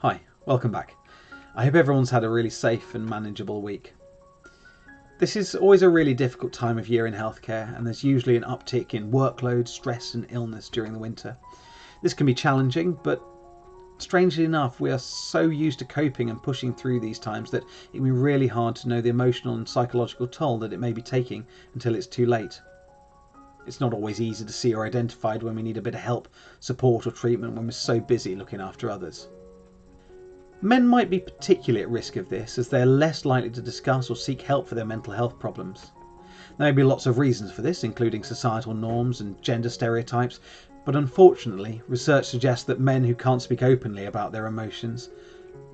Hi, welcome back. I hope everyone's had a really safe and manageable week. This is always a really difficult time of year in healthcare, and there's usually an uptick in workload, stress and illness during the winter. This can be challenging, but strangely enough, we are so used to coping and pushing through these times that it can be really hard to know the emotional and psychological toll that it may be taking until it's too late. It's not always easy to see or identify when we need a bit of help, support or treatment when we're so busy looking after others. Men might be particularly at risk of this, as they're less likely to discuss or seek help for their mental health problems. There may be lots of reasons for this, including societal norms and gender stereotypes, but unfortunately research suggests that men who can't speak openly about their emotions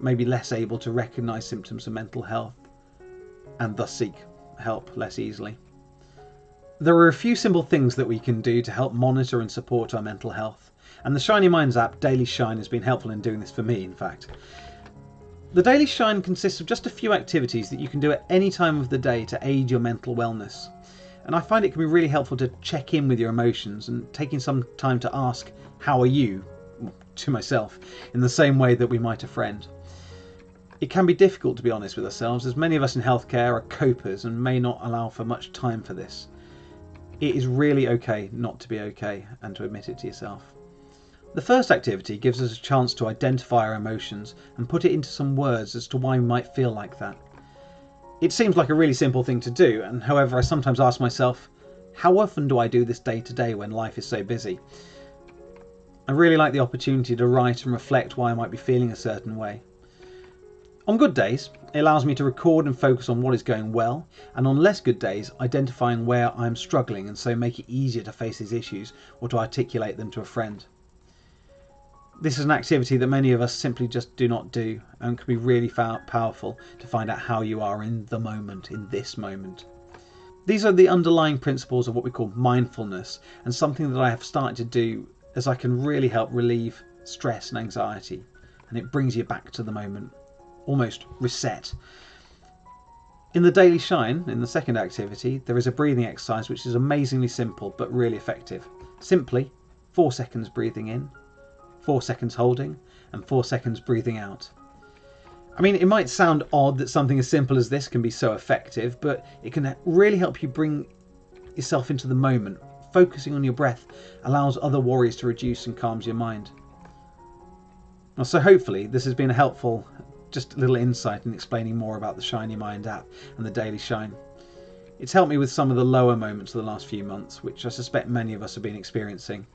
may be less able to recognise symptoms of mental health and thus seek help less easily. There are a few simple things that we can do to help monitor and support our mental health, and the ShinyMind app Daily Shine has been helpful in doing this for me, in fact. The Daily Shine consists of just a few activities that you can do at any time of the day to aid your mental wellness. And I find it can be really helpful to check in with your emotions and taking some time to ask, "How are you?" to myself, in the same way that we might a friend. It can be difficult, to be honest with ourselves, as many of us in healthcare are copers and may not allow for much time for this. It is really okay not to be okay and to admit it to yourself. The first activity gives us a chance to identify our emotions and put it into some words as to why we might feel like that. It seems like a really simple thing to do, and however I sometimes ask myself, how often do I do this day to day when life is so busy? I really like the opportunity to write and reflect why I might be feeling a certain way. On good days, it allows me to record and focus on what is going well, and on less good days, identifying where I am struggling and so make it easier to face these issues or to articulate them to a friend. This is an activity that many of us simply just do not do, and can be really powerful to find out how you are in the moment, in this moment. These are the underlying principles of what we call mindfulness, and something that I have started to do as I can really help relieve stress and anxiety, and it brings you back to the moment, almost reset. In the Daily Shine, in the second activity, there is a breathing exercise which is amazingly simple but really effective. Simply 4 seconds breathing in, 4 seconds holding, and 4 seconds breathing out. I mean, it might sound odd that something as simple as this can be so effective, but it can really help you bring yourself into the moment. Focusing on your breath allows other worries to reduce and calms your mind. So hopefully this has been a helpful, just a little insight in explaining more about the ShinyMind app and the Daily Shine. It's helped me with some of the lower moments of the last few months, which I suspect many of us have been experiencing.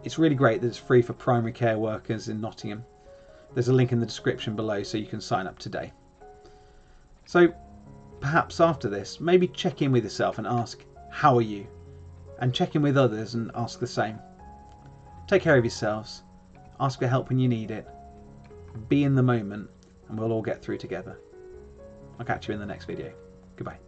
It's really great that it's free for primary care workers in Nottingham. There's a link in the description below so you can sign up today. So perhaps after this, maybe check in with yourself and ask, how are you? And check in with others and ask the same. Take care of yourselves, ask for help when you need it, be in the moment, and we'll all get through together. I'll catch you in the next video. Goodbye.